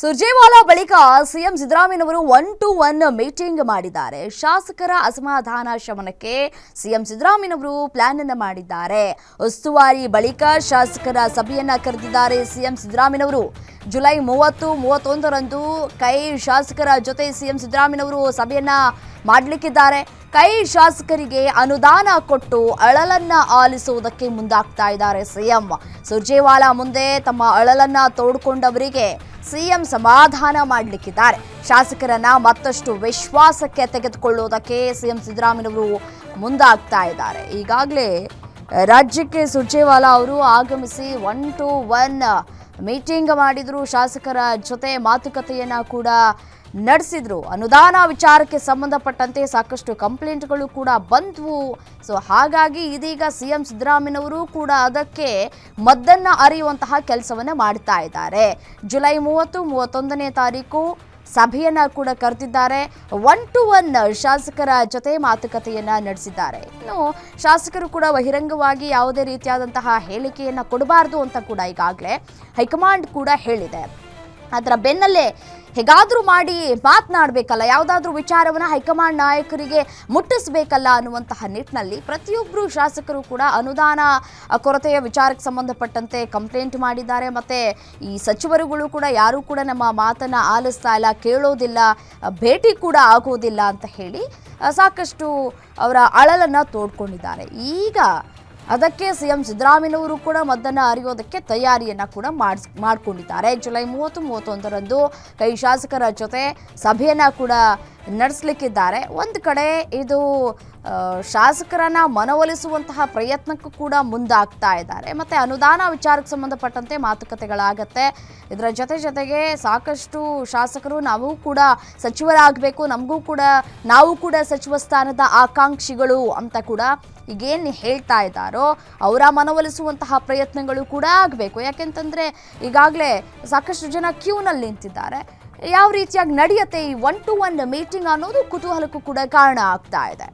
ಸುರ್ಜೇವಾಲಾ ಬಳಿಕ ಸಿಎಂ ಸಿದ್ದರಾಮಯ್ಯನವರು 1-to-1 meeting ಮಾಡಿದ್ದಾರೆ. ಶಾಸಕರ ಅಸಮಾಧಾನ ಶಮನಕ್ಕೆ ಸಿಎಂ ಸಿದ್ದರಾಮಯ್ಯನವರು ಪ್ಲಾನ್ ಅನ್ನು ಮಾಡಿದ್ದಾರೆ. ಉಸ್ತುವಾರಿ ಬಳಿಕ ಶಾಸಕರ ಸಭೆಯನ್ನ ಕರೆದಿದ್ದಾರೆ ಸಿಎಂ ಸಿದ್ದರಾಮಯ್ಯನವರು. ಜುಲೈ 30-31ರಂದು ಕೈ ಶಾಸಕರ ಜೊತೆ ಸಿಎಂ ಸಿದ್ದರಾಮಯ್ಯನವರು ಸಭೆಯನ್ನ ಮಾಡಲಿಕ್ಕಿದ್ದಾರೆ. ಕೈ ಶಾಸಕರಿಗೆ ಅನುದಾನ ಕೊಟ್ಟು ಅಳಲನ್ನ ಆಲಿಸುವುದಕ್ಕೆ ಮುಂದಾಗ್ತಾ ಇದ್ದಾರೆ ಸಿಎಂ. ಸುರ್ಜೇವಾಲಾ ಮುಂದೆ ತಮ್ಮ ಅಳಲನ್ನ ತೋಡ್ಕೊಂಡವರಿಗೆ ಸಿಎಂ ಸಮಾಧಾನ ಮಾಡಲಿಕ್ಕಿದ್ದಾರೆ. ಶಾಸಕರನ್ನ ಮತ್ತಷ್ಟು ವಿಶ್ವಾಸಕ್ಕೆ ತೆಗೆದುಕೊಳ್ಳುವುದಕ್ಕೆ ಸಿಎಂ ಸಿದ್ದರಾಮಯ್ಯನವರು ಮುಂದಾಗ್ತಾ ಇದ್ದಾರೆ. ಈಗಾಗಲೇ ರಾಜ್ಯಕ್ಕೆ ಸುರ್ಜೇವಾಲಾ ಅವರು ಆಗಮಿಸಿ 1-to-1 ಮೀಟಿಂಗ್ ಮಾಡಿದ್ರು. ಶಾಸಕರ ಜೊತೆ ಮಾತುಕತೆಯನ್ನ ಕೂಡ ನಡೆಸಿದ್ರು. ಅನುದಾನ ವಿಚಾರಕ್ಕೆ ಸಂಬಂಧಪಟ್ಟಂತೆ ಸಾಕಷ್ಟು ಕಂಪ್ಲೇಂಟ್ಗಳು ಕೂಡ ಬಂದ್ವು. ಸೊ ಹಾಗಾಗಿ ಇದೀಗ ಸಿಎಂ ಸಿದ್ದರಾಮಯ್ಯನವರು ಕೂಡ ಅದಕ್ಕೆ ಮದ್ದನ್ನ ಅರಿಯುವಂತಹ ಕೆಲಸವನ್ನ ಮಾಡ್ತಾ ಇದ್ದಾರೆ. ಜುಲೈ 30-31ನೇ ತಾರೀಕು ಸಭೆಯನ್ನ ಕೂಡ ಕರೆದಿದ್ದಾರೆ. 1-to-1 ಶಾಸಕರ ಜೊತೆ ಮಾತುಕತೆಯನ್ನ ನಡೆಸಿದ್ದಾರೆ. ಇನ್ನು ಶಾಸಕರು ಕೂಡ ಬಹಿರಂಗವಾಗಿ ಯಾವುದೇ ರೀತಿಯಾದಂತಹ ಹೇಳಿಕೆಯನ್ನ ಕೊಡಬಾರದು ಅಂತ ಕೂಡ ಈಗಾಗಲೇ ಹೈಕಮಾಂಡ್ ಕೂಡ ಹೇಳಿದೆ. ಅದರ ಬೆನ್ನಲ್ಲೇ ಹೇಗಾದ್ರೂ ಮಾಡಿ ಮಾತನಾಡಬೇಕಲ್ಲ, ಯಾವುದಾದ್ರೂ ವಿಚಾರವನ್ನು ಹೈಕಮಾಂಡ್ ನಾಯಕರಿಗೆ ಮುಟ್ಟಿಸಬೇಕಲ್ಲ ಅನ್ನುವಂತಹ ನಿಟ್ಟಿನಲ್ಲಿ ಪ್ರತಿಯೊಬ್ಬರು ಶಾಸಕರು ಕೂಡ ಅನುದಾನ ಕೊರತೆಯ ವಿಚಾರಕ್ಕೆ ಸಂಬಂಧಪಟ್ಟಂತೆ ಕಂಪ್ಲೇಂಟ್ ಮಾಡಿದ್ದಾರೆ. ಮತ್ತು ಈ ಸಚಿವರುಗಳು ಕೂಡ ಯಾರೂ ಕೂಡ ನಮ್ಮ ಮಾತನ್ನು ಆಲಿಸ್ತಾ ಇಲ್ಲ, ಕೇಳೋದಿಲ್ಲ, ಭೇಟಿ ಕೂಡ ಆಗೋದಿಲ್ಲ ಅಂತ ಹೇಳಿ ಸಾಕಷ್ಟು ಅವರ ಅಳಲನ್ನು ತೋಡ್ಕೊಂಡಿದ್ದಾರೆ. ಈಗ ಅದಕ್ಕೆ ಸಿಎಂ ಸಿದ್ದರಾಮಯ್ಯನವರು ಕೂಡ ಮದ್ದನ್ನು ಅರಿಯೋದಕ್ಕೆ ತಯಾರಿಯನ್ನ ಕೂಡ ಮಾಡಿಕೊಂಡಿದ್ದಾರೆ. ಜುಲೈ 30-31ರಂದು ಕೈ ಶಾಸಕರ ಜೊತೆ ಸಭೆಯನ್ನ ಕೂಡ ನಡೆಸಲಿಕ್ಕಿದ್ದಾರೆ. ಒಂದು ಕಡೆ ಇದು ಶಾಸಕರನ್ನ ಮನವೊಲಿಸುವಂತಹ ಪ್ರಯತ್ನಕ್ಕೂ ಕೂಡ ಮುಂದಾಗ್ತಾ ಇದ್ದಾರೆ. ಮತ್ತು ಅನುದಾನ ವಿಚಾರಕ್ಕೆ ಸಂಬಂಧಪಟ್ಟಂತೆ ಮಾತುಕತೆಗಳಾಗತ್ತೆ. ಇದರ ಜೊತೆಗೆ ಸಾಕಷ್ಟು ಶಾಸಕರು ನಾವು ಕೂಡ ಸಚಿವರಾಗಬೇಕು, ನಾವು ಕೂಡ ಸಚಿವ ಸ್ಥಾನದ ಆಕಾಂಕ್ಷಿಗಳು ಅಂತ ಕೂಡ ಈಗೇನು ಹೇಳ್ತಾ ಇದ್ದಾರೋ ಅವರ ಮನವೊಲಿಸುವಂತಹ ಪ್ರಯತ್ನಗಳು ಕೂಡ ಆಗಬೇಕು. ಯಾಕೆಂತಂದರೆ ಈಗಾಗಲೇ ಸಾಕಷ್ಟು ಜನ ಕ್ಯೂನಲ್ಲಿ ನಿಂತಿದ್ದಾರೆ. ಯಾವ ರೀತಿಯಾಗಿ ನಡೆಯುತ್ತೆ ಈ 1-to-1 ಮೀಟಿಂಗ್ ಅನ್ನೋದು ಕುತೂಹಲಕ್ಕೂ ಕೂಡ ಕಾರಣ ಆಗ್ತಾ ಇದೆ.